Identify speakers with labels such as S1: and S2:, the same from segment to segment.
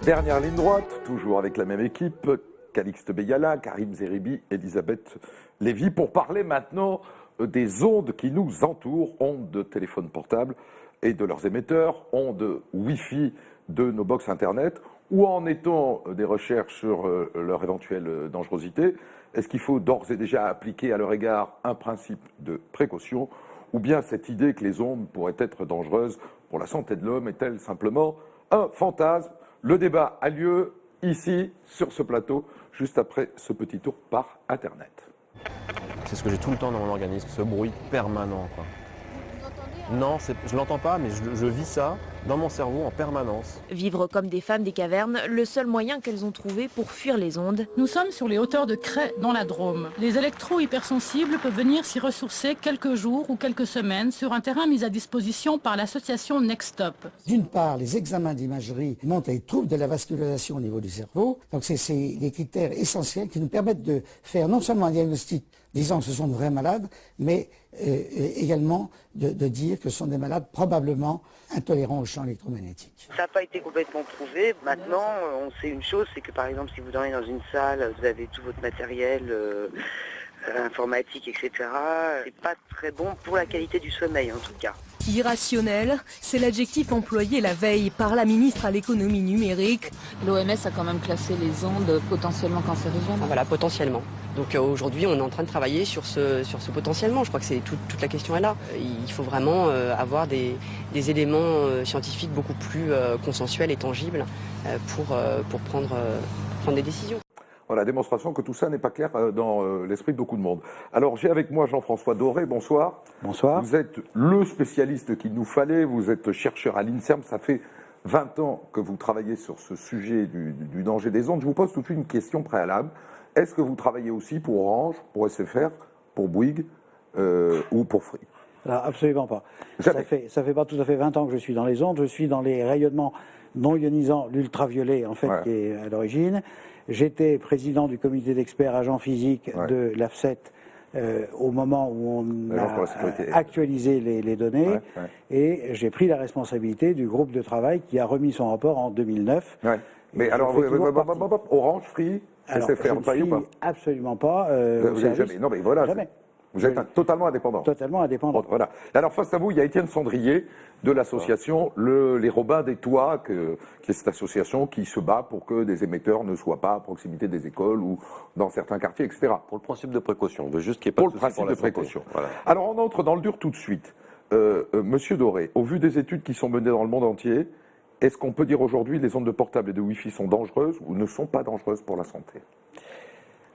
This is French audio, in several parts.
S1: Dernière ligne droite, toujours avec la même équipe, Calixte Beyala, Karim Zeribi, Elisabeth Lévy, pour parler maintenant des ondes qui nous entourent, ondes de téléphone portable et de leurs émetteurs, ondes Wi-Fi de nos box Internet. Où en est-on des recherches sur leur éventuelle dangerosité? Est-ce qu'il faut d'ores et déjà appliquer à leur égard un principe de précaution? Ou bien cette idée que les ondes pourraient être dangereuses pour la santé de l'homme est-elle simplement un fantasme? Le débat a lieu ici, sur ce plateau, juste après ce petit tour par Internet.
S2: C'est ce que j'ai tout le temps dans mon organisme, ce bruit permanent, quoi. Non, je l'entends pas, mais je vis ça dans mon cerveau en permanence.
S3: Vivre comme des femmes des cavernes, le seul moyen qu'elles ont trouvé pour fuir les ondes.
S4: Nous sommes sur les hauteurs de Cray, dans la Drôme. Les électro-hypersensibles peuvent venir s'y ressourcer quelques jours ou quelques semaines sur un terrain mis à disposition par l'association Next Stop.
S5: D'une part, les examens d'imagerie montrent des troubles de la vascularisation au niveau du cerveau. Donc c'est des critères essentiels qui nous permettent de faire non seulement un diagnostic disant que ce sont de vrais malades, mais également de dire que ce sont des malades probablement intolérants au champ électromagnétique.
S6: Ça n'a pas été complètement prouvé. Maintenant, on sait une chose, c'est que par exemple, si vous dormez dans une salle, vous avez tout votre matériel informatique, etc. C'est pas très bon pour la qualité du sommeil, en tout cas.
S7: Irrationnel, c'est l'adjectif employé la veille par la ministre à l'économie numérique.
S8: L'OMS a quand même classé les ondes potentiellement cancérigènes.
S9: Voilà, potentiellement. Donc aujourd'hui, on est en train de travailler sur ce potentiellement. Je crois que c'est toute la question est là. Il faut vraiment avoir des éléments scientifiques beaucoup plus consensuels et tangibles pour prendre des décisions.
S1: Voilà, démonstration que tout ça n'est pas clair dans l'esprit de beaucoup de monde. Alors, j'ai avec moi Jean-François Doré, bonsoir.
S10: Bonsoir.
S1: Vous êtes le spécialiste qu'il nous fallait, vous êtes chercheur à l'INSERM, ça fait 20 ans que vous travaillez sur ce sujet du danger des ondes. Je vous pose tout de suite une question préalable. Est-ce que vous travaillez aussi pour Orange, pour SFR, pour Bouygues ou pour Free?
S10: Alors, absolument pas. Ça fait pas tout à fait 20 ans que je suis dans les ondes, je suis dans les rayonnements non ionisants, l'ultraviolet en fait, qui est à l'origine. J'étais président du comité d'experts agents physiques de l'AFCET au moment où on a actualisé les données et j'ai pris la responsabilité du groupe de travail qui a remis son rapport en 2009.
S1: Mais alors, Orange, Free, SFR, pas ou pas?
S10: Absolument pas.
S1: Vous n'avez jamais. Non, mais voilà.
S10: Jamais.
S1: Vous êtes totalement indépendant.
S10: Totalement indépendant.
S1: Voilà. Alors face à vous, il y a Étienne Sandrier de l'association Les Robins des Toits, qui est cette association qui se bat pour que des émetteurs ne soient pas à proximité des écoles ou dans certains quartiers, etc.
S2: Pour le principe de précaution, on veut juste qu'il n'y ait pas
S1: pour le principe de précaution. Voilà. Alors on entre dans le dur tout de suite. Monsieur Doré, au vu des études qui sont menées dans le monde entier, est-ce qu'on peut dire aujourd'hui que les ondes de portable et de Wi-Fi sont dangereuses ou ne sont pas dangereuses pour la santé?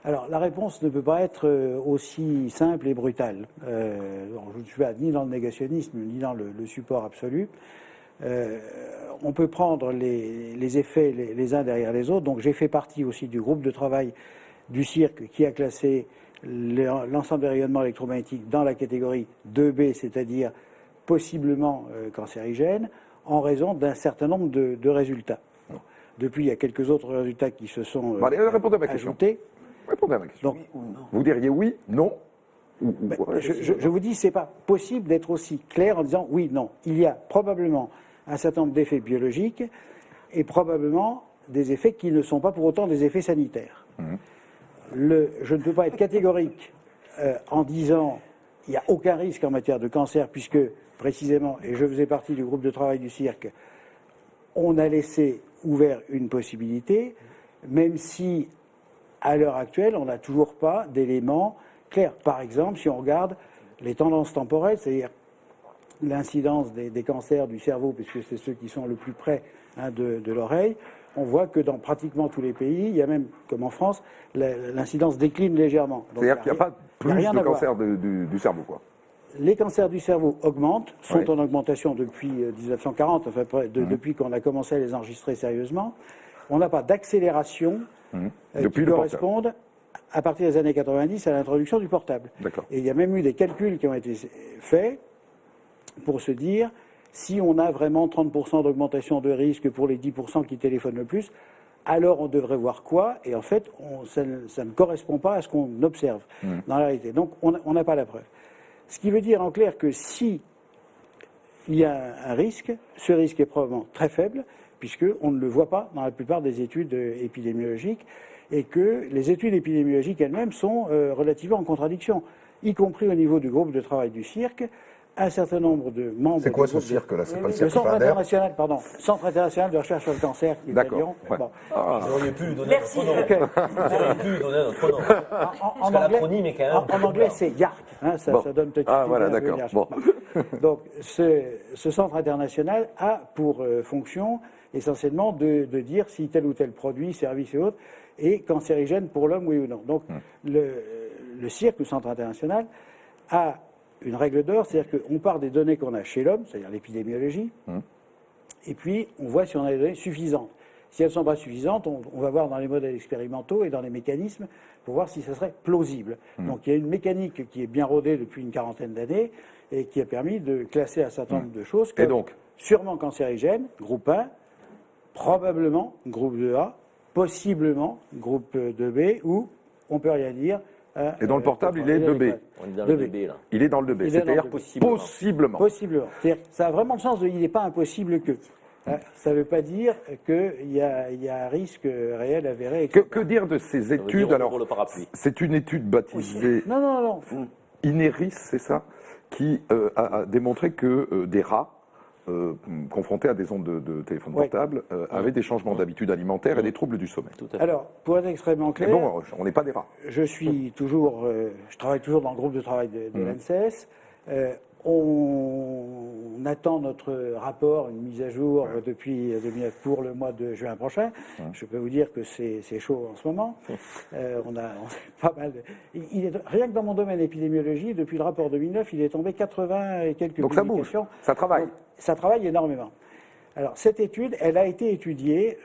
S10: Alors, la réponse ne peut pas être aussi simple et brutale. Je ne suis pas ni dans le négationnisme, ni dans le support absolu. On peut prendre les effets les uns derrière les autres. Donc, j'ai fait partie aussi du groupe de travail du CIRC qui a classé l'ensemble des rayonnements électromagnétiques dans la catégorie 2B, c'est-à-dire possiblement cancérigène, en raison d'un certain nombre de résultats. Depuis, il y a quelques autres résultats qui se sont ajoutés.
S1: Répondez à ma question. Donc, vous diriez oui, non
S10: je vous dis, c'est pas possible d'être aussi clair en disant oui, non. Il y a probablement un certain nombre d'effets biologiques et probablement des effets qui ne sont pas pour autant des effets sanitaires. Je ne peux pas être catégorique en disant il n'y a aucun risque en matière de cancer puisque précisément, et je faisais partie du groupe de travail du CIRC, on a laissé ouvert une possibilité, même si à l'heure actuelle, on n'a toujours pas d'éléments clairs. Par exemple, si on regarde les tendances temporelles, c'est-à-dire l'incidence des cancers du cerveau, puisque c'est ceux qui sont le plus près de l'oreille, on voit que dans pratiquement tous les pays, il y a même, comme en France, l'incidence décline légèrement.
S1: C'est-à-dire qu'il n'y a pas plus de cancers du cerveau, quoi.
S10: Les cancers du cerveau augmentent, sont en augmentation depuis 1940, enfin, depuis qu'on a commencé à les enregistrer sérieusement. On n'a pas d'accélération qui correspondent à partir des années 90 à l'introduction du portable. Et il y a même eu des calculs qui ont été faits pour se dire si on a vraiment 30% d'augmentation de risque pour les 10% qui téléphonent le plus, alors on devrait voir quoi? Et en fait, ça ne correspond pas à ce qu'on observe dans la réalité. Donc on n'a pas la preuve. Ce qui veut dire en clair que si il y a un risque, ce risque est probablement très faible, puisqu'on ne le voit pas dans la plupart des études épidémiologiques, et que les études épidémiologiques elles-mêmes sont relativement en contradiction, y compris au niveau du groupe de travail du CIRC. Un certain nombre de membres...
S1: C'est quoi ce cirque là? C'est pas le cirque
S10: Centre
S1: Fader
S10: international, Centre international de recherche sur le cancer qui est à Lyon.
S1: Ouais.
S10: Bon.
S11: Vous auriez pu lui donner notre nom.
S10: Okay.
S11: Vous auriez pu lui donner notre nom.
S10: En l'acronyme est quand même... En anglais, c'est YARC. Ça donne peut-être...
S1: Ah voilà, d'accord. Bon.
S10: Donc, ce centre international a pour fonction essentiellement de dire si tel ou tel produit, service et autres est cancérigène pour l'homme, oui ou non. Donc, le CIRC, le centre international, a une règle d'or, c'est-à-dire qu'on part des données qu'on a chez l'homme, c'est-à-dire l'épidémiologie, et puis on voit si on a des données suffisantes. Si elles ne sont pas suffisantes, on va voir dans les modèles expérimentaux et dans les mécanismes pour voir si ça serait plausible. Donc il y a une mécanique qui est bien rodée depuis une quarantaine d'années et qui a permis de classer un certain nombre de choses comme
S1: et donc
S10: sûrement cancérigène, groupe 1, probablement groupe 2A, possiblement groupe 2B, ou on ne peut rien dire.
S1: Et dans le portable, il est 2B.
S11: On est dans le 2B, là.
S1: Il est dans le 2B, c'est-à-dire possiblement.
S10: Possiblement. Ça a vraiment le sens de il n'est pas impossible que. Ça ne veut pas dire qu'il y a un risque réel avéré.
S1: Que dire de ces études? Alors, c'est une étude baptisée Ineris, c'est ça, qui a démontré que des rats confrontés à des ondes de téléphone portable avaient des changements d'habitude alimentaire et des troubles du sommeil.
S10: Alors, pour être extrêmement clair,
S1: mais bon, on n'est pas des rats.
S10: Je travaille toujours dans le groupe de travail de l'ANSES. On attend notre rapport, une mise à jour depuis 2009 pour le mois de juin prochain. Je peux vous dire que c'est chaud en ce moment. On a pas mal. Rien que dans mon domaine épidémiologie, depuis le rapport 2009, il est tombé 80 et quelques
S1: Donc
S10: publications.
S1: Ça bouge, ça travaille.
S10: Donc, ça travaille énormément. Alors, cette étude, elle a été étudiée,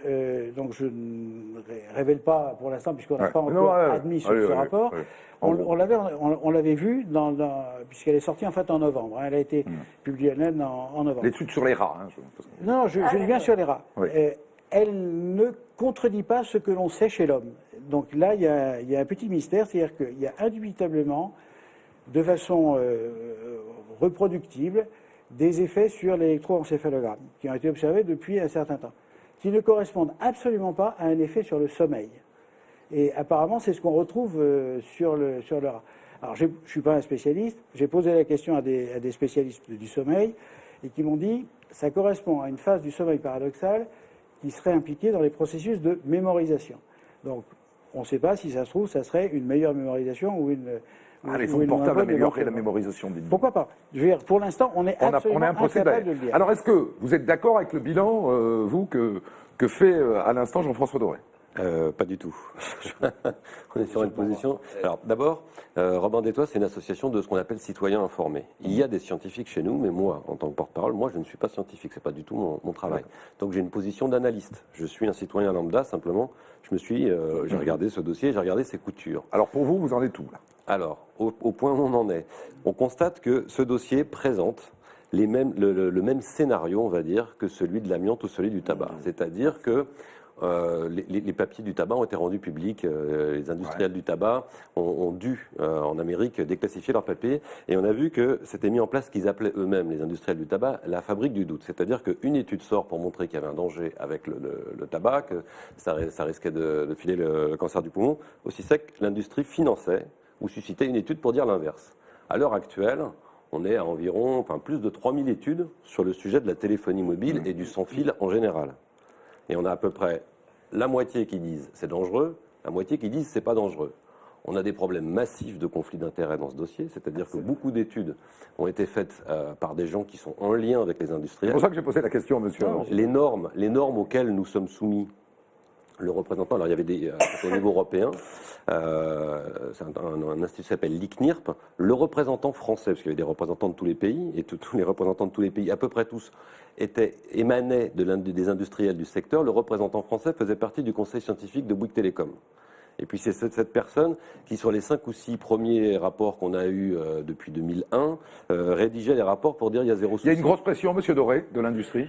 S10: donc je ne révèle pas pour l'instant, puisqu'on n'a pas encore admis sur ce rapport. On l'avait vue, puisqu'elle est sortie en fait en novembre. Elle a été publiée en novembre.
S1: L'étude sur les rats.
S10: Non, je dis bien sur les rats. Elle ne contredit pas ce que l'on sait chez l'homme. Donc là, il y a un petit mystère, c'est-à-dire qu'il y a indubitablement, de façon reproductible, des effets sur l'électroencéphalogramme qui ont été observés depuis un certain temps, qui ne correspondent absolument pas à un effet sur le sommeil. Et apparemment, c'est ce qu'on retrouve sur le rat. Alors, je ne suis pas un spécialiste, j'ai posé la question à des spécialistes du sommeil et qui m'ont dit que ça correspond à une phase du sommeil paradoxal qui serait impliquée dans les processus de mémorisation. Donc, on ne sait pas si ça se trouve, ça serait une meilleure mémorisation ou une...
S1: les ondes portables amélioreraient la mémorisation des données.
S10: Pourquoi pas? Je veux dire, pour l'instant, on est absolument incapable de le dire.
S1: Alors, est-ce que vous êtes d'accord avec le bilan, vous, que fait à l'instant Jean-François Doré?
S12: Pas du tout. On est sur une position... Alors, d'abord, Robin des Toits, c'est une association de ce qu'on appelle citoyens informés. Il y a des scientifiques chez nous, mais moi, en tant que porte-parole, moi, je ne suis pas scientifique. C'est pas du tout mon travail. Donc, j'ai une position d'analyste. Je suis un citoyen lambda, simplement. J'ai regardé ce dossier, j'ai regardé ses coutures.
S1: Alors, pour vous, vous en êtes où, là?
S12: Alors, au point où on en est, on constate que ce dossier présente le même scénario, on va dire, que celui de l'amiante ou celui du tabac. C'est-à-dire que les papiers du tabac ont été rendus publics. Les industriels du tabac ont dû, en Amérique, déclassifier leurs papiers. Et on a vu que c'était mis en place ce qu'ils appelaient eux-mêmes, les industriels du tabac, la fabrique du doute. C'est-à-dire qu'une étude sort pour montrer qu'il y avait un danger avec le tabac, que ça risquait de filer le cancer du poumon. Aussi sec, l'industrie finançait ou suscitait une étude pour dire l'inverse. À l'heure actuelle, on est à environ plus de 3000 études sur le sujet de la téléphonie mobile et du sans-fil en général. Et on a à peu près la moitié qui disent c'est dangereux, la moitié qui disent c'est pas dangereux. On a des problèmes massifs de conflits d'intérêts dans ce dossier, c'est-à-dire que beaucoup d'études ont été faites par des gens qui sont en lien avec les industriels.
S1: C'est pour ça que j'ai posé la question, monsieur.
S12: Les normes auxquelles nous sommes soumis, le représentant, alors il y avait au niveau européen, c'est un institut qui s'appelle l'ICNIRP, le représentant français, parce qu'il y avait des représentants de tous les pays, et tous les représentants de tous les pays, à peu près tous, émanaient des industriels du secteur. Le représentant français faisait partie du conseil scientifique de Bouygues Télécom. Et puis c'est cette personne qui, sur les 5 ou 6 premiers rapports qu'on a eus depuis 2001, rédigeait les rapports pour dire il y a zéro souci.
S1: Il y a une grosse pression, monsieur Doré, de l'industrie?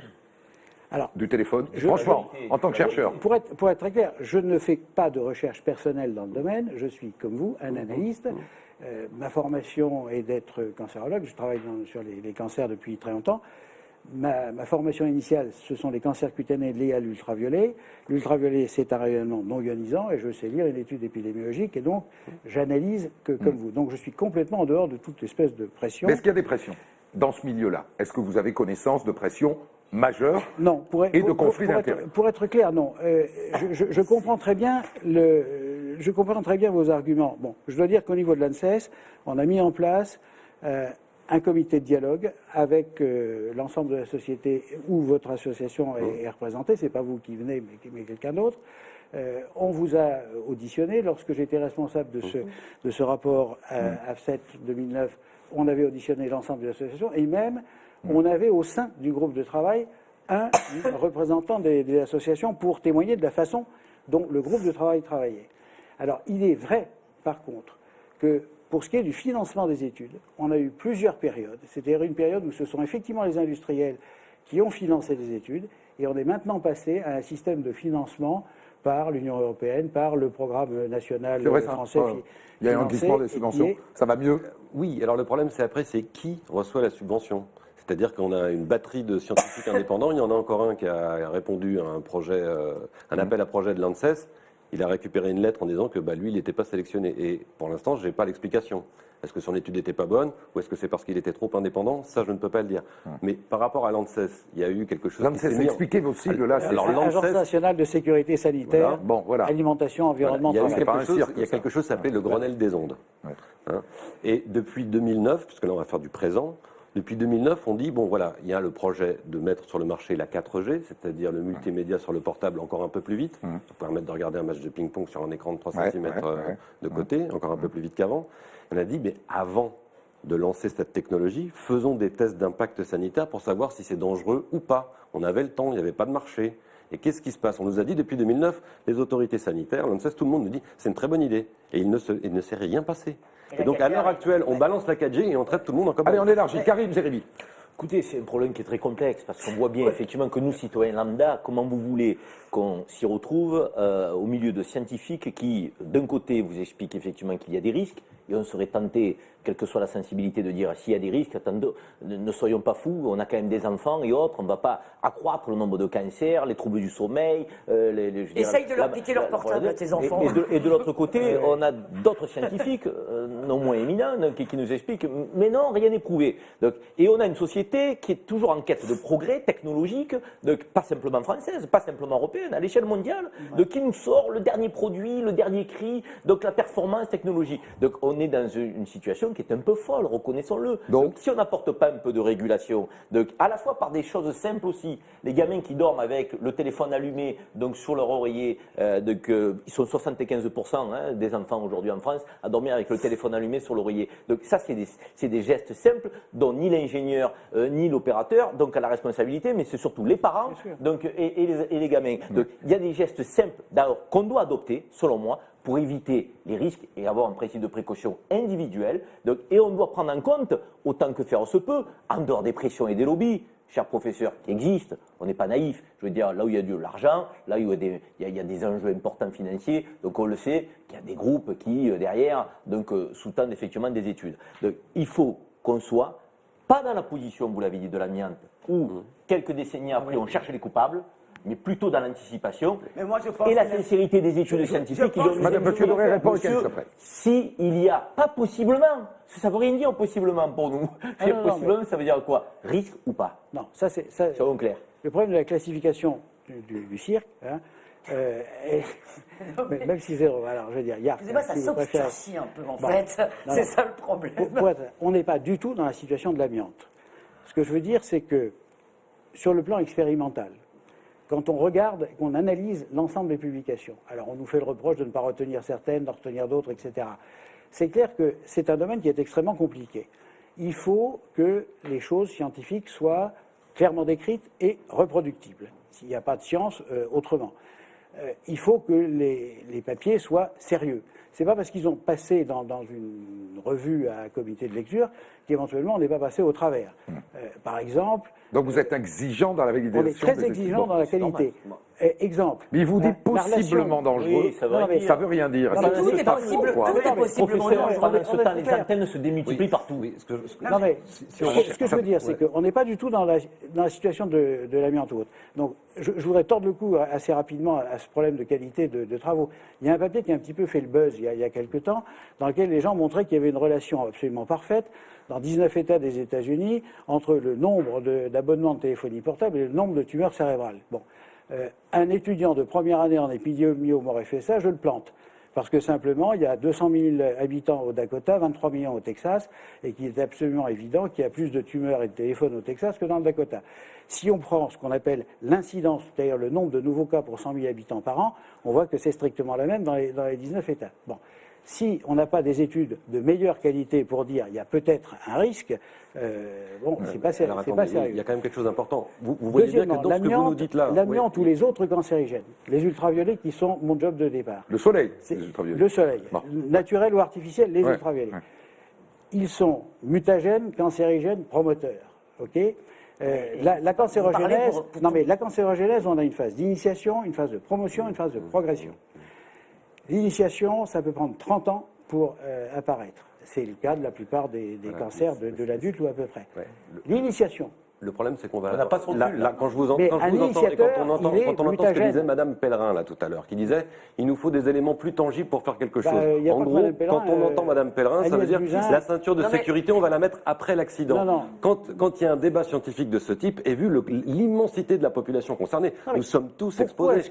S1: Alors, du téléphone, franchement, en tant que chercheur.
S10: Pour être très clair, je ne fais pas de recherche personnelle dans le domaine. Je suis, comme vous, un analyste. Ma formation est d'être cancérologue. Je travaille sur les cancers depuis très longtemps. Ma formation initiale, ce sont les cancers cutanés liés à l'ultraviolet. L'ultraviolet, c'est un rayonnement non ionisant et je sais lire une étude épidémiologique et donc j'analyse comme vous. Donc je suis complètement en dehors de toute espèce de pression.
S1: Mais est-ce qu'il y a des pressions dans ce milieu-là? Est-ce que vous avez connaissance de pressions majeures et de conflits d'intérêts?
S10: Pour être clair, non. Je comprends très bien je comprends très bien vos arguments. Bon, je dois dire qu'au niveau de l'ANSES, on a mis en place un comité de dialogue avec l'ensemble de la société où votre association est représentée. C'est pas vous qui venez, mais quelqu'un d'autre. On vous a auditionné lorsque j'étais responsable de ce rapport AF7 2009. On avait auditionné l'ensemble de l'association et même on avait au sein du groupe de travail un représentant des associations pour témoigner de la façon dont le groupe de travail travaillait. Alors, il est vrai, par contre, que pour ce qui est du financement des études, on a eu plusieurs périodes. C'est-à-dire une période où ce sont effectivement les industriels qui ont financé les études et on est maintenant passé à un système de financement par l'Union européenne, par le programme national français.
S1: Il y a un glissement des subventions. Ça va mieux?
S12: Oui, alors le problème, c'est qui reçoit la subvention. C'est-à-dire qu'on a une batterie de scientifiques indépendants. Il y en a encore un qui a répondu à un projet, un appel à projet de l'ANSES. Il a récupéré une lettre en disant que lui, il n'était pas sélectionné. Et pour l'instant, je n'ai pas l'explication. Est-ce que son étude n'était pas bonne ou est-ce que c'est parce qu'il était trop indépendant? Ça, je ne peux pas le dire. Mais par rapport à l'ANSES, il y a eu quelque chose qui s'est mis...
S1: Expliquez vos sigles là.
S10: Alors, l'Agence nationale de sécurité sanitaire, alimentation, environnement,
S12: il y a quelque chose qui s'appelait le Grenelle des ondes. Et depuis 2009, puisque là, on va faire du présent, depuis 2009, on dit, il y a le projet de mettre sur le marché la 4G, c'est-à-dire le multimédia sur le portable encore un peu plus vite, pour permettre de regarder un match de ping-pong sur un écran de 3 cm de côté, encore un peu plus vite qu'avant. On a dit, mais avant de lancer cette technologie, faisons des tests d'impact sanitaire pour savoir si c'est dangereux ou pas. On avait le temps, il n'y avait pas de marché. Et qu'est-ce qui se passe? On nous a dit depuis 2009, les autorités sanitaires, l'ANSES, tout le monde nous dit, c'est une très bonne idée. Et il ne s'est rien passé. Et donc, à l'heure actuelle, on balance la 4G et on traite tout le monde en comme...
S1: Allez, on élargit. Karim Zeribi.
S11: Écoutez, c'est un problème qui est très complexe parce qu'on voit bien effectivement que nous, citoyens lambda, comment vous voulez qu'on s'y retrouve au milieu de scientifiques qui, d'un côté, vous expliquent effectivement qu'il y a des risques et on serait tenté, quelle que soit la sensibilité, de dire s'il y a des risques, attendez, ne soyons pas fous, on a quand même des enfants et autres, on ne va pas accroître le nombre de cancers, les troubles du sommeil.
S13: Essaye de leur piquer leur portable à tes enfants.
S11: Et de l'autre côté, on a d'autres scientifiques, non moins éminents, qui nous expliquent, mais non, rien n'est prouvé. Donc, et on a une société qui est toujours en quête de progrès technologique, pas simplement française, pas simplement européenne, à l'échelle mondiale, qui nous sort le dernier produit, le dernier cri, donc la performance technologique. Donc on est dans une situation qui est un peu folle, reconnaissons-le. Donc si on n'apporte pas un peu de régulation, à la fois par des choses simples aussi, les gamins qui dorment avec le téléphone allumé, donc sur leur oreiller, ils sont 75% des enfants aujourd'hui en France à dormir avec le téléphone allumé sur l'oreiller. Donc ça, c'est des gestes simples dont ni l'ingénieur ni l'opérateur donc a la responsabilité, mais c'est surtout les parents et les gamins. Donc il y a des gestes simples qu'on doit adopter, selon moi, pour éviter les risques et avoir un principe de précaution individuel. Donc, et on doit prendre en compte, autant que faire se peut, en dehors des pressions et des lobbies, chers professeurs, qui existent, on n'est pas naïf. Je veux dire, là où il y a de l'argent, là où il y a des enjeux importants financiers, donc on le sait, qu'il y a des groupes qui, derrière, sous-tendent effectivement des études. Donc il faut qu'on soit pas dans la position, vous l'avez dit, de l'amiante, où quelques décennies après, on cherche les coupables, mais plutôt dans l'anticipation et la sincérité des études scientifiques qui donnent s'il n'y a pas possiblement, ça ne veut rien dire possiblement pour nous. Possiblement, ça veut dire quoi? Risque ou pas?
S10: Non, ça c'est
S11: clair.
S10: Le problème de la classification du cirque, même si c'est... Alors, je veux dire,
S13: ça s'obscurcit un peu, en fait. C'est ça le problème.
S10: On n'est pas du tout dans la situation de l'amiante. Ce que je veux dire, c'est que, sur le plan expérimental, quand on regarde, qu'on analyse l'ensemble des publications, alors on nous fait le reproche de ne pas retenir certaines, de retenir d'autres, etc. C'est clair que c'est un domaine qui est extrêmement compliqué. Il faut que les choses scientifiques soient clairement décrites et reproductibles. S'il n'y a pas de science, autrement. Il faut que les papiers soient sérieux. C'est pas parce qu'ils ont passé dans une revue à un comité de lecture qu'éventuellement on n'est pas passé au travers. Par exemple...
S1: Donc vous êtes exigeant dans la validation.
S10: On est très exigeant dans la qualité. Exemple.
S1: Mais il vous dit possiblement dangereux.
S11: Oui, ça veut
S1: rien dire.
S13: Tout est possible, tout est possiblement dangereux.
S11: Avec ce temps, les antennes se démultiplient partout.
S10: Non, mais ce que je veux dire, c'est qu'on n'est pas du tout dans la situation de l'amiante ou autre. Donc, je voudrais tordre le cou assez rapidement à ce problème de qualité de travaux. Il y a un papier qui a un petit peu fait le buzz il y a quelques temps, dans lequel les gens montraient qu'il y avait une relation absolument parfaite dans 19 États des États-Unis entre le nombre d'abonnements de téléphonie portable et le nombre de tumeurs cérébrales. Bon. Un étudiant de première année en épidémio m'aurait fait ça, je le plante. Parce que simplement, il y a 200 000 habitants au Dakota, 23 millions au Texas, et qu'il est absolument évident qu'il y a plus de tumeurs et de téléphones au Texas que dans le Dakota. Si on prend ce qu'on appelle l'incidence, c'est-à-dire le nombre de nouveaux cas pour 100 000 habitants par an, on voit que c'est strictement la même dans les 19 États. Bon. Si on n'a pas des études de meilleure qualité pour dire il y a peut-être un risque, c'est pas sérieux.
S12: Il y a quand même quelque chose d'important. Vous voyez bien que dans ce que vous nous dites là...
S10: L'amiante ou les autres cancérigènes, les ultraviolets qui sont mon job de départ.
S1: Le soleil,
S10: le soleil, naturel ou artificiel, les ultraviolets. Ils sont mutagènes, cancérigènes, promoteurs. Ok. La cancérogénèse, la cancérogénèse, on a une phase d'initiation, une phase de promotion, une phase de progression. L'initiation, ça peut prendre 30 ans pour apparaître. C'est le cas de la plupart des cancers de l'adulte ou à peu près. L'initiation.
S12: Le problème, c'est qu'on va...
S11: On n'a pas son recul, là.
S12: Quand on entend ce que disait Madame Pellerin, là, tout à l'heure, qui disait il nous faut des éléments plus tangibles pour faire quelque chose. En gros, quand on entend Madame Pellerin, ça veut dire que la ceinture de sécurité, on va la mettre après l'accident. Quand il y a un débat scientifique de ce type, et vu l'immensité de la population concernée, nous sommes tous exposés.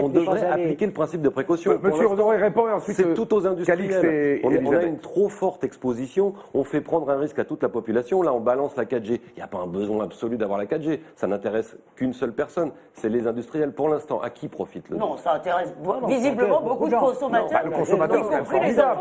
S12: On devrait appliquer le principe de précaution.
S1: Monsieur Rodoré répond et ensuite...
S12: C'est tout aux industriels. On a une trop forte exposition, on fait prendre un risque à toute la population. Là, on balance la 4G. Il n'y a pas un besoin absolu d'avoir la 4G. Ça n'intéresse qu'une seule personne, c'est les industriels. Pour l'instant, à qui profite le
S13: Non, ça intéresse visiblement beaucoup de consommateurs.
S1: Le consommateur, c'est formidable.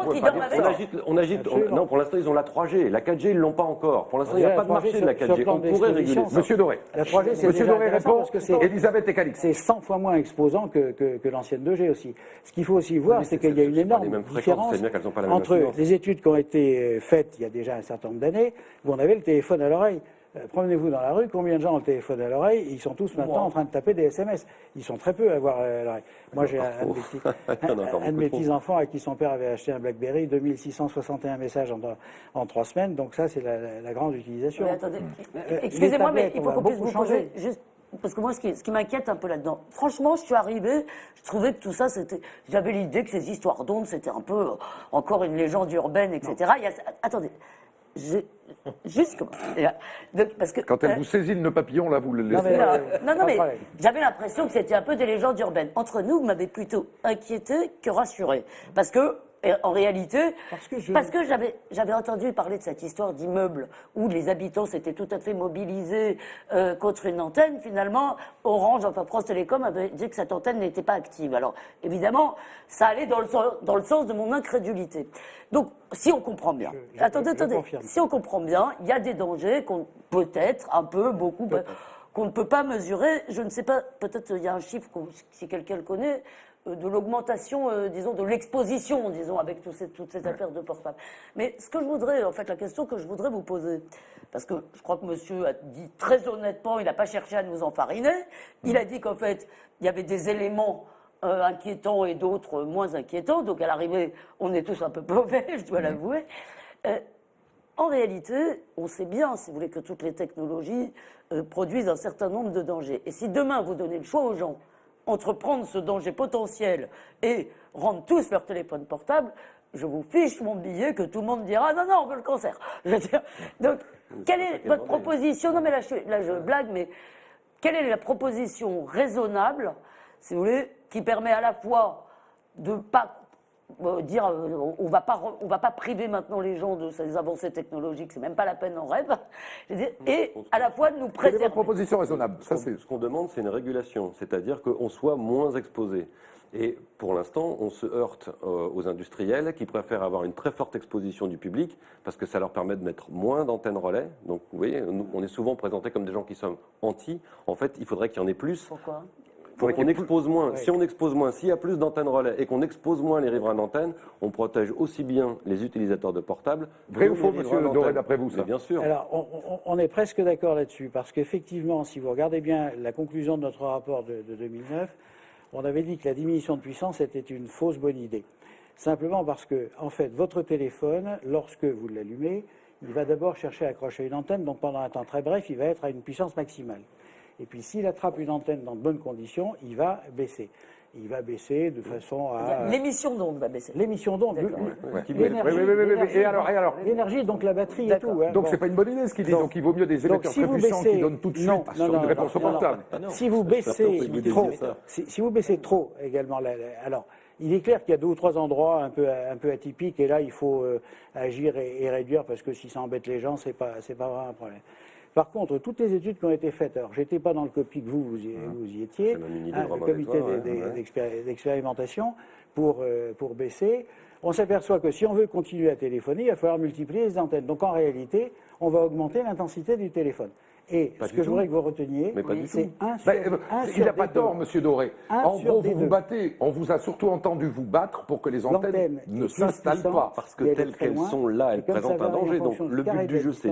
S12: Non, pour l'instant, ils ont la 3G. La 4G, ils ne l'ont pas encore. Pour l'instant, il n'y a pas de marché de la 4G. On pourrait réguler ça.
S1: Monsieur Doré.
S10: La 3G, c'est
S1: Monsieur Doré répond.
S10: parce que c'est
S1: Elisabeth et Calix.
S10: C'est 100 fois moins exposant que l'ancienne 2G aussi. Ce qu'il faut aussi voir, c'est qu'il y a une énorme différence entre les études qui ont été faites il y a déjà un certain nombre d'années, où on avait le téléphone à l'oreille. Promenez-vous dans la rue, combien de gens ont le téléphone à l'oreille? Ils sont tous maintenant en train de taper des SMS. Ils sont très peu à avoir à l'oreille. Moi, j'ai un de mes petits-enfants à qui son père avait acheté un BlackBerry, 2661 messages en 3 semaines. Donc ça, c'est la grande utilisation.
S13: Mais attendez, excusez-moi, mais il faut qu'on puisse vous poser juste... Parce que moi, ce qui m'inquiète un peu là-dedans, franchement, je suis arrivée, je trouvais que tout ça, j'avais l'idée que ces histoires d'ondes, c'était un peu encore une légende urbaine, etc. Attendez. Juste comme... parce que,
S1: quand elle vous saisit le nœud papillon, là, vous le laissez.
S13: Non, mais j'avais l'impression que c'était un peu des légendes urbaines. Entre nous, vous m'avez plutôt inquiété que rassuré. Parce que, en réalité, parce que j'avais entendu parler de cette histoire d'immeuble où les habitants s'étaient tout à fait mobilisés contre une antenne. Finalement, Orange, enfin France Télécom, avait dit que cette antenne n'était pas active. Alors, évidemment, ça allait dans le sens de mon incrédulité. Donc, si on comprend bien, attendez, si on comprend bien, il y a des dangers qu'on peut-être, un peu, beaucoup, qu'on ne peut pas mesurer. Je ne sais pas, peut-être il y a un chiffre, si quelqu'un le connaît, de l'augmentation, disons, de l'exposition, disons, avec toutes ces affaires de portable. Mais ce que je voudrais, en fait, la question que je voudrais vous poser, parce que je crois que monsieur a dit très honnêtement, il n'a pas cherché à nous enfariner, il a dit qu'en fait, il y avait des éléments inquiétants et d'autres moins inquiétants, donc à l'arrivée, on est tous un peu mauvais, je dois l'avouer. En réalité, on sait bien, si vous voulez, que toutes les technologies produisent un certain nombre de dangers. Et si demain, vous donnez le choix aux gens entre prendre ce danger potentiel et rendre tous leur téléphone portable, je vous fiche mon billet que tout le monde dira non, on veut le cancer. Je veux dire, donc, quelle est votre proposition? Non, mais là, je blague, mais quelle est la proposition raisonnable, si vous voulez, qui permet à la fois de ne pas dire on va pas priver maintenant les gens de ces avancées technologiques, c'est même pas la peine, on rêve, et à la fois de nous préserver.
S1: Quelle est votre proposition raisonnable?
S12: Ce qu'on demande, c'est une régulation, c'est-à-dire qu'on soit moins exposé. Et pour l'instant, on se heurte aux industriels qui préfèrent avoir une très forte exposition du public parce que ça leur permet de mettre moins d'antennes relais. Donc, vous voyez, on est souvent présentés comme des gens qui sont anti. En fait, il faudrait qu'il y en ait plus.
S13: Pourquoi ?
S12: faut qu'on expose moins. Si on expose moins, s'il y a plus d'antennes relais et qu'on expose moins les riverains d'antenne, on protège aussi bien les utilisateurs de portables.
S1: Vrai ou faux, monsieur Doré, d'après vous, ça?
S12: Bien sûr.
S10: Alors, on est presque d'accord là-dessus, parce qu'effectivement, si vous regardez bien la conclusion de notre rapport de 2009, on avait dit que la diminution de puissance était une fausse bonne idée. Simplement parce que, en fait, votre téléphone, lorsque vous l'allumez, il va d'abord chercher à accrocher une antenne, donc pendant un temps très bref, il va être à une puissance maximale. Et puis, s'il attrape une antenne dans de bonnes conditions, il va baisser. Il va baisser de façon à...
S13: L'émission d'onde va baisser.
S10: L'émission d'onde, l'énergie, donc la batterie et tout.
S1: Donc c'est pas une bonne idée ce qu'il dit, donc il vaut mieux des émetteurs très puissants qui donnent tout de suite sur une réponse au portable.
S10: Si vous baissez trop également, alors il est clair qu'il y a 2 ou 3 endroits un peu atypiques et là il faut agir et réduire parce que si ça embête les gens, c'est pas vraiment un problème. Par contre, toutes les études qui ont été faites, alors j'étais pas dans le COPI que vous y étiez, le comité d'expérimentation pour baisser, on s'aperçoit que si on veut continuer à téléphoner, il va falloir multiplier les antennes. Donc en réalité, on va augmenter l'intensité du téléphone. Et ce que je voudrais que vous reteniez, c'est 1 sur 2.
S1: Il n'a pas tort, monsieur Doré. En gros, vous vous battez. On vous a surtout entendu vous battre pour que les antennes ne s'installent pas.
S12: Parce que telles qu'elles sont là, elles présentent un danger. Donc le but du jeu, c'est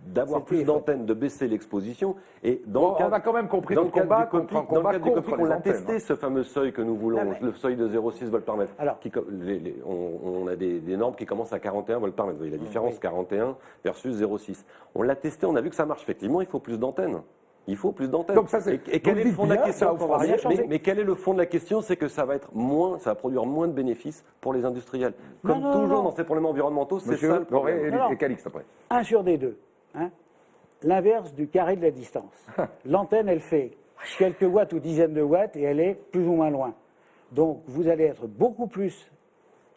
S12: d'avoir plus d'antennes, de baisser l'exposition. Et
S1: on a quand même compris notre combat contre un combat contre les
S12: on l'a
S1: antennes.
S12: testé, ce fameux seuil que nous voulons, le seuil de 0,6 volts par mètre. On a des normes qui commencent à 41 volts par mètre. Vous voyez la différence, 41 versus 0,6. On l'a testé, on a vu que ça marche. Effectivement, il faut plus d'antennes. Il faut plus d'antennes.
S1: Donc ça, c'est.
S12: Et quel est le fond de la question? Mais quel est le fond de la question? C'est que ça va produire moins de bénéfices pour les industriels. Comme toujours dans ces problèmes environnementaux, c'est ça le problème.
S1: Et Calixte après.
S10: 1 sur des 2. L'inverse du carré de la distance. L'antenne, elle fait quelques watts ou dizaines de watts et elle est plus ou moins loin. Donc vous allez être beaucoup plus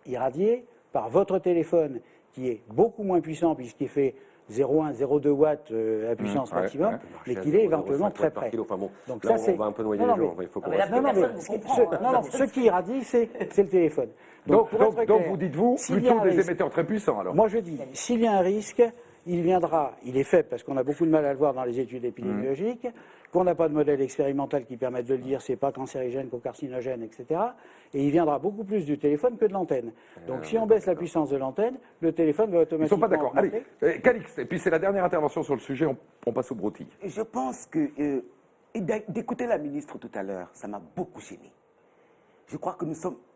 S10: irradié par votre téléphone qui est beaucoup moins puissant puisqu'il fait 0,1, 0,2 watts à puissance maximum, mais qu'il est éventuellement très près.
S12: Donc là, on va un peu noyer les gens. Il faut qu'on
S10: ce qui irradie, c'est le téléphone.
S1: Donc vous dites-vous, plutôt des émetteurs très puissants alors?
S10: Moi je dis, s'il y a un risque, il viendra, il est fait parce qu'on a beaucoup de mal à le voir dans les études épidémiologiques, qu'on n'a pas de modèle expérimental qui permette de le dire, c'est pas cancérigène qu'au carcinogène, etc. Et il viendra beaucoup plus du téléphone que de l'antenne. Donc si on baisse la puissance de l'antenne, le téléphone va automatiquement...
S1: Ils ne sont pas d'accord. Allez, Calixte, et puis c'est la dernière intervention sur le sujet, on passe aux broutilles.
S14: Je pense que d'écouter la ministre tout à l'heure, ça m'a beaucoup gêné. Je crois que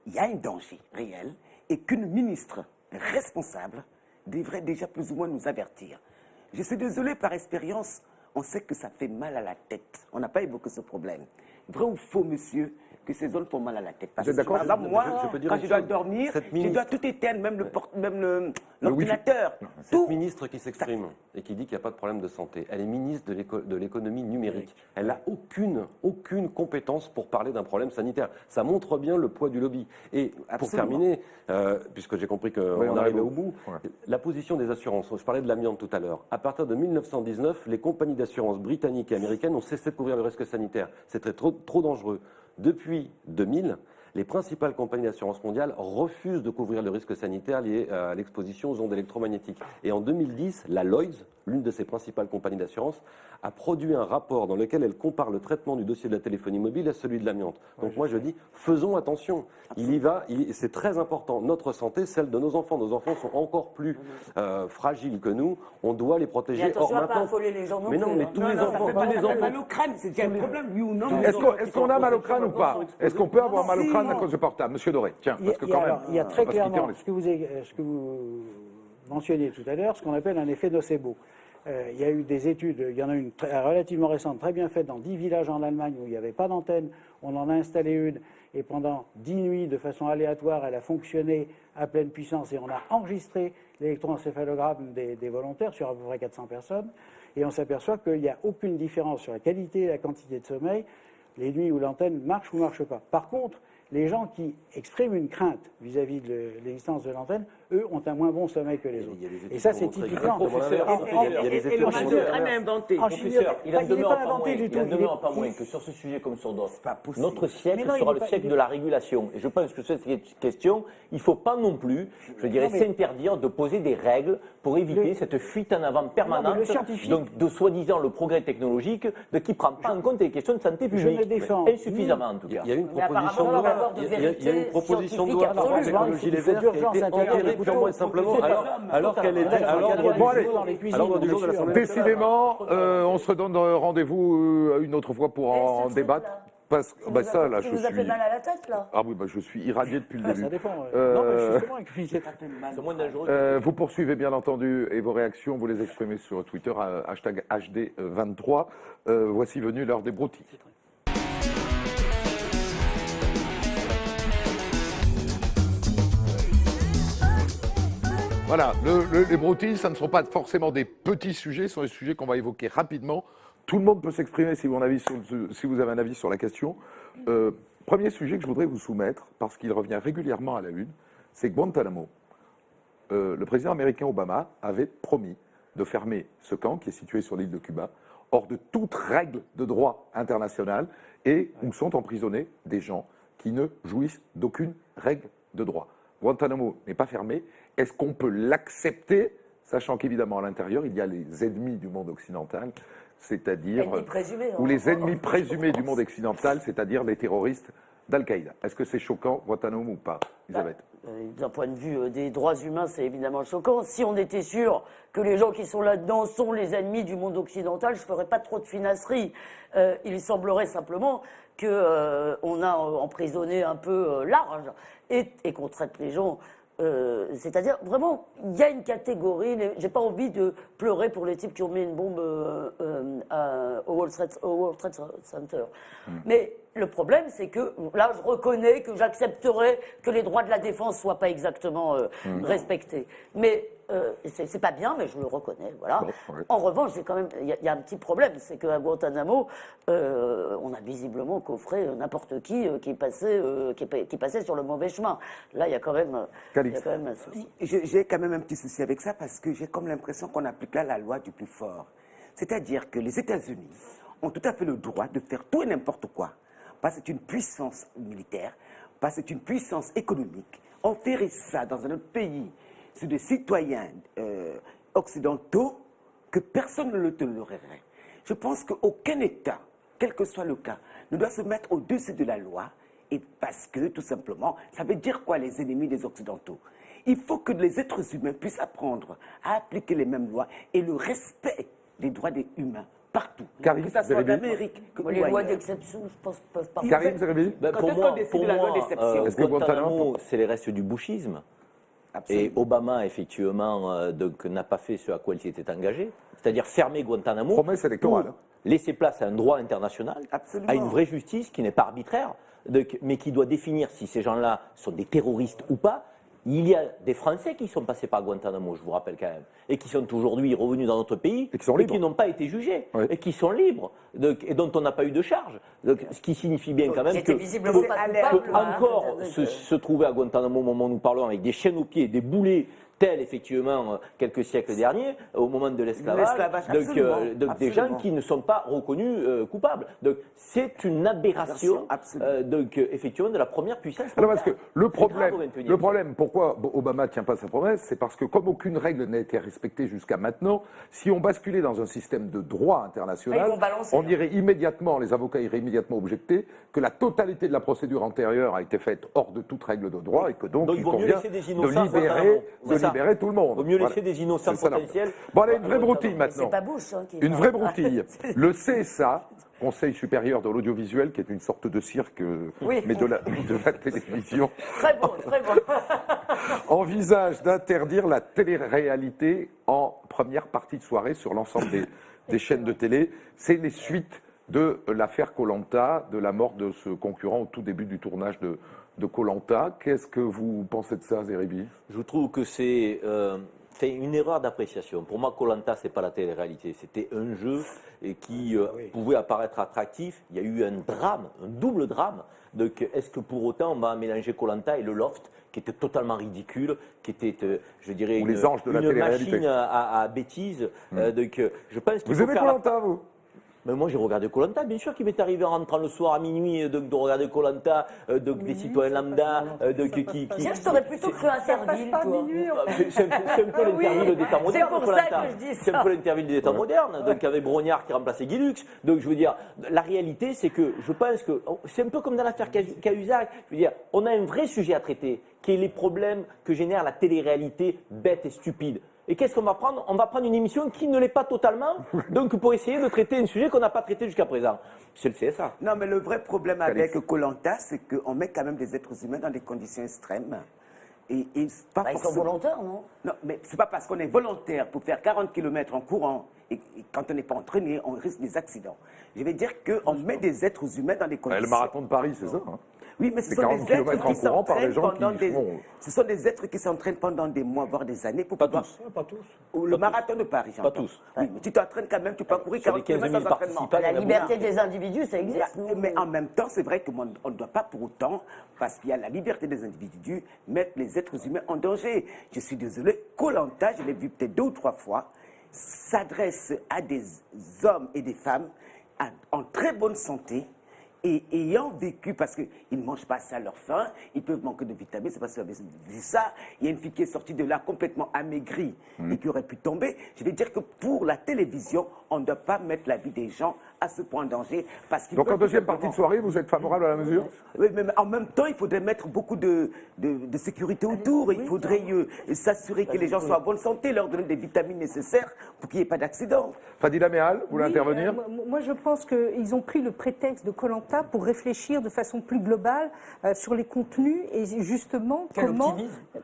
S14: il y a un danger réel et qu'une ministre responsable devrait déjà plus ou moins nous avertir. Je suis désolé, par expérience, on sait que ça fait mal à la tête. On n'a pas évoqué ce problème. Vrai ou faux, monsieur, que ces zones font mal à la tête? Parce que, par exemple, moi, quand je dois dormir, je dois tout éteindre, même l'ordinateur.
S12: Cette ministre qui s'exprime et qui dit qu'il n'y a pas de problème de santé, elle est ministre de l'économie numérique. Elle n'a aucune compétence pour parler d'un problème sanitaire. Ça montre bien le poids du lobby. Et pour terminer, puisque j'ai compris qu'on arrivait au bout, la position des assurances. Je parlais de l'amiante tout à l'heure. À partir de 1919, les compagnies d'assurance britanniques et américaines ont cessé de couvrir le risque sanitaire. C'était trop dangereux. Depuis 2000, les principales compagnies d'assurance mondiale refusent de couvrir le risque sanitaire lié à l'exposition aux ondes électromagnétiques. Et en 2010, la Lloyds, l'une de ses principales compagnies d'assurance, a produit un rapport dans lequel elle compare le traitement du dossier de la téléphonie mobile à celui de l'amiante. Donc moi je dis, faisons attention. C'est très important. Notre santé, celle de nos enfants. Nos enfants sont encore plus fragiles que nous. On doit les protéger.
S13: Mais attention à pas affoler les gens non plus.
S12: Mais non, mais tous les enfants.
S14: Ça fait mal au crâne, c'est déjà un problème, oui ou non?
S1: Est-ce qu'on a mal au crâne ou pas? Est-ce qu'on peut avoir mal au crâne à cause du portable? Monsieur Doré, tiens, parce que quand même...
S10: Il y a très clairement ce que vous mentionniez tout à l'heure, ce qu'on appelle un effet nocebo. Il y a eu des études, il y en a une relativement récente, très bien faite dans 10 villages en Allemagne où il n'y avait pas d'antenne. On en a installé une et pendant 10 nuits, de façon aléatoire, elle a fonctionné à pleine puissance et on a enregistré l'électroencéphalogramme des volontaires sur à peu près 400 personnes. Et on s'aperçoit qu'il n'y a aucune différence sur la qualité et la quantité de sommeil les nuits où l'antenne marche ou ne marche pas. Par contre, les gens qui expriment une crainte vis-à-vis de l'existence de l'antenne, eux ont un moins bon sommeil que les autres. Et ça, c'est typiquement.
S11: Il en demeure pas moins que sur ce sujet comme sur d'autres, notre siècle sera le siècle de la régulation. Et je pense que sur cette question, il ne faut pas non plus, je dirais, s'interdire de poser des règles pour éviter cette fuite en avant permanente donc, de soi-disant le progrès technologique qui ne prend pas en compte les questions de santé publique. Insuffisamment en tout cas.
S12: Il y a une proposition de loi, il y a une proposition de loi par la technologie Les Verts qui a été enterrée purement et simplement alors qu'elle était à l'ordre du jour de l'Assemblée nationale.
S1: Décidément, on se donne rendez-vous une autre fois pour en débattre. Parce que ça, là,
S13: tu nous as fait mal à la tête, là.
S1: Ah oui, je suis irradié depuis le début.
S10: Ça dépend. Non, mais justement,
S11: c'est moins dangereux.
S1: Vous poursuivez bien entendu et vos réactions, vous les exprimez sur Twitter, hashtag HD23. Voici venue l'heure des broutilles. Voilà, les broutilles, ça ne sont pas forcément des petits sujets, ce sont des sujets qu'on va évoquer rapidement. Tout le monde peut s'exprimer si vous avez un avis sur la question. Premier sujet que je voudrais vous soumettre, parce qu'il revient régulièrement à la une, c'est Guantanamo. Le président américain Obama avait promis de fermer ce camp qui est situé sur l'île de Cuba, hors de toute règle de droit international, et où sont emprisonnés des gens qui ne jouissent d'aucune règle de droit. Guantanamo n'est pas fermé. Est-ce qu'on peut l'accepter, sachant qu'évidemment à l'intérieur, il y a les ennemis du monde occidental, c'est-à-dire ou les ennemis présumés du monde occidental, c'est-à-dire les terroristes d'Al-Qaïda. Est-ce que c'est choquant, Guantanamo, ou pas, Elisabeth?
S13: D'un point de vue des droits humains, c'est évidemment choquant. Si on était sûr que les gens qui sont là-dedans sont les ennemis du monde occidental, je ne ferais pas trop de finasserie. Il semblerait simplement qu'on a emprisonné un peu large et qu'on traite les gens. C'est-à-dire, vraiment, il y a une catégorie, j'ai pas envie de pleurer pour les types qui ont mis une bombe au World Trade Center. Mais le problème, c'est que, là, je reconnais que j'accepterais que les droits de la défense soient pas exactement respectés. Mais c'est pas bien, mais je le reconnais, voilà. Bon, ouais. En revanche, il y a un petit problème, c'est qu'à Guantanamo, on a visiblement coffré n'importe qui passait sur le mauvais chemin. Là, il y a quand même un souci.
S14: J'ai quand même un petit souci avec ça parce que j'ai comme l'impression qu'on applique là la loi du plus fort. C'est-à-dire que les États-Unis ont tout à fait le droit de faire tout et n'importe quoi. Parce que c'est une puissance militaire, parce que c'est une puissance économique. Enterrer ça dans un autre pays, c'est des citoyens occidentaux que personne ne le tolérerait. Je pense qu'aucun État, quel que soit le cas, ne doit se mettre au-dessus de la loi, et parce que, tout simplement, ça veut dire quoi les ennemis des Occidentaux? Il faut que les êtres humains puissent apprendre à appliquer les mêmes lois et le respect des droits des humains partout.
S1: Karim,
S14: que ça soit en Amérique.
S13: Les lois d'exception, je pense, peuvent pas.
S1: Karim,
S11: pour moi, Guantanamo, c'est les restes du bushisme. Absolument. Et Obama, effectivement, n'a pas fait ce à quoi il s'était engagé, c'est-à-dire fermer Guantanamo.
S1: Promesse électorale.
S11: Laisser place à un droit international, à une vraie justice qui n'est pas arbitraire, mais qui doit définir si ces gens-là sont des terroristes ou pas. Il y a des Français qui sont passés par Guantanamo, je vous rappelle quand même, et qui sont aujourd'hui revenus dans notre pays et qui n'ont pas été jugés, et qui sont libres, et dont on n'a pas eu de charge. Donc, ce qui signifie bien quand même que encore se trouver à Guantanamo au moment où nous parlons avec des chaînes aux pieds, des boulets, tels effectivement quelques siècles derniers, au moment de l'esclavage, donc des gens qui ne sont pas reconnus coupables. Donc c'est une aberration effectivement de la première puissance.
S1: Alors parce que le problème, pourquoi Obama ne tient pas sa promesse, c'est parce que comme aucune règle n'a été respectée jusqu'à maintenant, si on basculait dans un système de droit international, on irait immédiatement, les avocats iraient immédiatement objecter que la totalité de la procédure antérieure a été faite hors de toute règle de droit et que donc il convient de libérer tout le monde.
S11: Il vaut mieux laisser des innocents potentiels.
S1: Bon, allez, une vraie broutille maintenant.
S13: C'est pas Bush,
S1: une vraie broutille. Le CSA, Conseil supérieur de l'audiovisuel, qui est une sorte de cirque, mais de la télévision.
S13: Très bon, très bon.
S1: Envisage d'interdire la télé-réalité en première partie de soirée sur l'ensemble des chaînes de télé. C'est les suites de l'affaire Koh-Lanta, de la mort de ce concurrent au tout début du tournage de Koh-Lanta. Qu'est-ce que vous pensez de ça, Zeribi?
S11: Je trouve que c'est c'est une erreur d'appréciation. Pour moi, Koh Lanta, c'est pas la télé-réalité. C'était un jeu qui pouvait apparaître attractif. Il y a eu un drame, un double drame. Donc, est-ce que pour autant, on va mélanger Koh Lanta et le Loft, qui était totalement ridicule, qui était, je dirais,
S1: Ou les anges de la
S11: une
S1: télé-réalité.
S11: machine à bêtises. Donc, je pense qu'il
S1: Vous
S11: faut
S1: aimez
S11: faire
S1: Koh Lanta, vous?
S11: Mais moi, j'ai regardé Koh Lanta. Bien sûr qu'il m'est arrivé en rentrant le soir à minuit de regarder Koh Lanta, des citoyens lambda, qui.
S13: Tiens, je t'aurais plutôt cru Interville, toi.
S11: C'est un peu l'interville des temps modernes,
S13: pour
S11: Koh
S13: ça
S11: Lanta.
S13: que je dis
S11: C'est
S13: ça.
S11: un peu l'interville des temps modernes, donc avec Brognard qui remplaçait Guy Lux. Donc je veux dire, la réalité, c'est que je pense que c'est un peu comme dans l'affaire Cahuzac. Je veux dire, on a un vrai sujet à traiter, qui est les problèmes que génère la télé-réalité bête et stupide. Et qu'est-ce qu'on va prendre? On va prendre une émission qui ne l'est pas totalement, donc pour essayer de traiter un sujet qu'on n'a pas traité jusqu'à présent. C'est le CSA.
S14: Non, mais le vrai problème avec Koh Lanta, c'est qu'on met quand même des êtres humains dans des conditions extrêmes. Et pas
S13: Ils sont volontaires, non?
S14: Non, mais c'est pas parce qu'on est volontaire pour faire 40 km en courant et quand on n'est pas entraîné, on risque des accidents. Je vais dire qu'on met des êtres humains dans des conditions.
S1: Le marathon de Paris, c'est ça, hein?
S14: Oui, mais ce
S1: C'est
S14: sont
S1: 40
S14: des êtres
S1: kilomètres en
S14: qui
S1: courant par des
S14: s'entraînent
S1: gens
S14: pendant
S1: qui
S14: des...
S1: font-
S14: Ce sont des êtres qui s'entraînent pendant des mois, voire des années pour pouvoir...
S11: Pas tous.
S14: Ou le marathon de Paris, j'entends.
S11: Pas tous.
S14: Oui, mais tu t'entraînes quand même, tu peux courir
S11: Sur les
S14: 40
S11: 15
S14: km
S11: 000
S14: sans entraînement.
S11: participants,
S13: La liberté des individus, ça existe.
S14: Mais en même temps, c'est vrai qu'on ne doit pas pour autant, parce qu'il y a la liberté des individus, mettre les êtres humains en danger. Je suis désolé, Koh Lanta, je l'ai vu peut-être 2 ou 3 fois, s'adresse à des hommes et des femmes en très bonne santé, et ayant vécu, parce qu'ils ne mangent pas ça à leur faim, ils peuvent manquer de vitamines, c'est parce que vu ça, il y a une fille qui est sortie de là complètement amaigrie et qui aurait pu tomber. Je vais dire que pour la télévision, on ne doit pas mettre la vie des gens à ce point en danger. Parce qu'ils
S1: Donc en
S14: peuvent
S1: deuxième
S14: tout
S1: partie de
S14: simplement-
S1: soirée, vous êtes favorable à la mesure?
S14: Oui, mais en même temps, il faudrait mettre beaucoup de sécurité autour. Il faudrait s'assurer que les gens soient en bonne santé, leur donner des vitamines nécessaires pour qu'il n'y ait pas d'accident.
S1: Fadila Méhal, vous voulez intervenir?
S15: Moi, je pense qu'ils ont pris le prétexte de Koh Lanta pour réfléchir de façon plus globale sur les contenus et justement comment.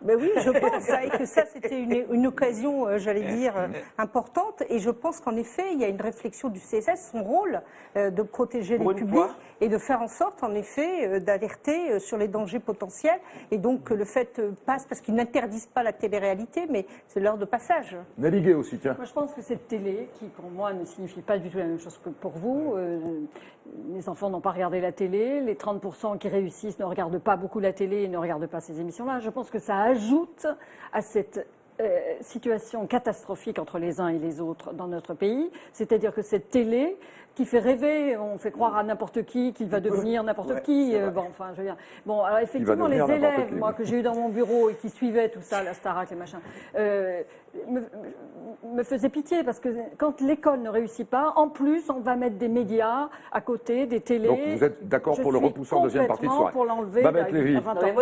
S15: Ben oui, je pense et que ça c'était une occasion, j'allais dire, importante. Et je pense qu'en effet, il y a une réflexion du CSS, son rôle de protéger les publics et de faire en sorte, en effet, d'alerter sur les dangers potentiels. Et donc le fait passe parce qu'ils n'interdisent pas la télé-réalité, mais c'est l'heure de passage.
S1: Nelly Gué aussi, tiens.
S16: Moi, je pense que cette télé, qui pour moi ne signifie pas du tout la même chose que pour vous, les enfants n'ont pas regardé la télé, les 30% qui réussissent ne regardent pas beaucoup la télé et ne regardent pas ces émissions-là. Je pense que ça ajoute à cette situation catastrophique entre les uns et les autres dans notre pays. C'est-à-dire que cette télé qui fait rêver, on fait croire à n'importe qui qu'il va devenir n'importe qui. Bon, enfin, je veux dire. Bon, alors effectivement, les élèves, moi, que j'ai eu dans mon bureau et qui suivaient tout ça, la Starac, les machins, me faisaient pitié parce que quand l'école ne réussit pas, en plus, on va mettre des médias à côté, des télés.
S1: Donc vous êtes d'accord pour le repousser en deuxième partie de soirée?
S16: Pour l'enlever.
S1: Babette Lévy.
S13: Non, mais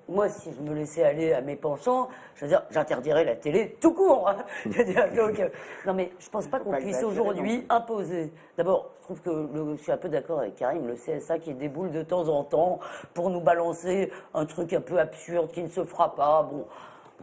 S13: moi, si je me laissais aller à mes penchants, je veux dire, j'interdirais la télé tout court. Hein. Je veux dire, donc, non, mais je pense pas qu'on puisse aujourd'hui imposer. D'abord, je trouve que je suis un peu d'accord avec Karim, le CSA qui déboule de temps en temps pour nous balancer un truc un peu absurde qui ne se fera pas. Bon,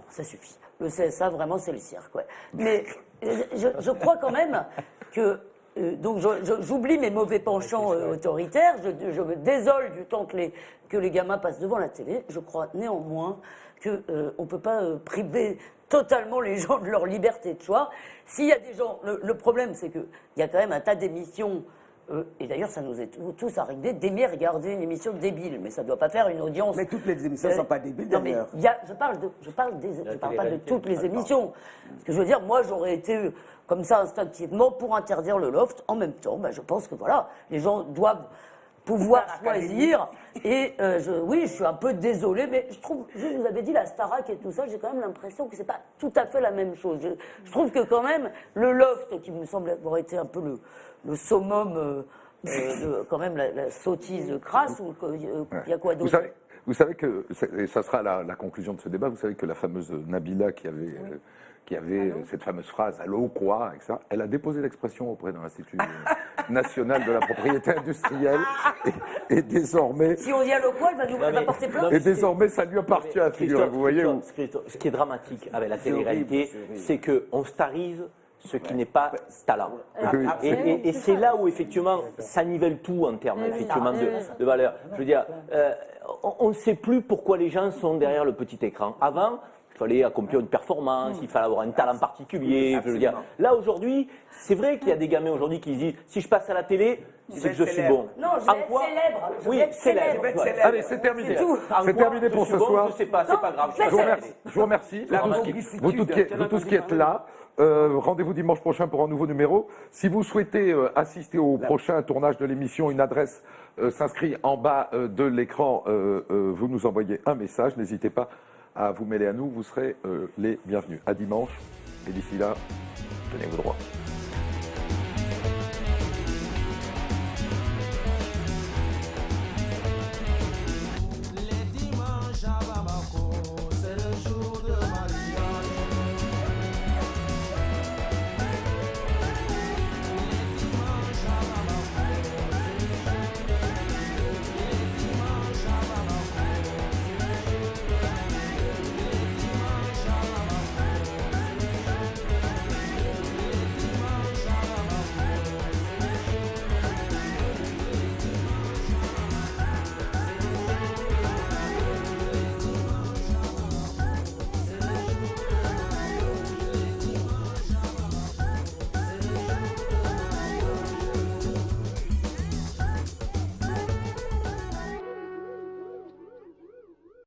S13: ça suffit. Le CSA, vraiment, c'est le cirque. Ouais. Mais je crois quand même que. Donc j'oublie mes mauvais penchants autoritaires, je me désole du temps que les gamins passent devant la télé. Je crois néanmoins qu'on ne peut pas priver totalement les gens de leur liberté de choix. S'il y a des gens, le problème c'est qu'il y a quand même un tas d'émissions, et d'ailleurs ça nous est tous arrivé d'aimer regarder une émission débile, mais ça ne doit pas faire une audience...
S14: Mais toutes les émissions ne sont pas débiles
S13: Non mais
S14: d'ailleurs.
S13: je parle pas de toutes les émissions. Ce que je veux dire, moi j'aurais été comme ça instinctivement pour interdire le loft. En même temps, je pense que voilà, les gens doivent pouvoir choisir. Et oui, je suis un peu désolée, mais je trouve, vous avez dit la Starac et tout ça, j'ai quand même l'impression que c'est pas tout à fait la même chose. Je trouve que quand même le loft, qui me semble avoir été un peu le summum, quand même la sottise crasse, ou il y a quoi d'autre?
S1: Vous savez que, et ça sera la conclusion de ce débat, vous savez que la fameuse Nabila qui avait cette fameuse phrase « Allô, quoi ?» etc., elle a déposé l'expression auprès de l'Institut national de la propriété industrielle et désormais...
S13: Si on dit « Allô, quoi ?» elle va porter plainte.
S1: Et désormais, ça lui appartient, figurez-vous. Vous voyez où...
S11: Ce qui est dramatique avec la télé-réalité, c'est qu'on starise ce qui n'est pas talent. Et c'est là où, effectivement, ça nivelle tout en termes effectivement, de valeur. Je veux dire, on ne sait plus pourquoi les gens sont derrière le petit écran. Avant, fallait accomplir une performance, il fallait avoir un talent particulier. Je veux dire. Là, aujourd'hui, c'est vrai qu'il y a des gamins aujourd'hui qui se disent si je passe à la télé, c'est que je suis bon.
S13: Non, je vais être célèbre.
S11: Oui, célèbre.
S1: Allez, c'est terminé. C'est terminé pour ce soir.
S11: Je sais pas, c'est pas grave.
S1: Je vous remercie. Vous tous qui êtes là. Rendez-vous dimanche prochain pour un nouveau numéro. Si vous souhaitez assister au prochain tournage de l'émission, une adresse s'inscrit en bas de l'écran. Vous nous envoyez un message. N'hésitez pas à vous mêler à nous. Vous serez les bienvenus. À dimanche. Et d'ici là, tenez-vous droit.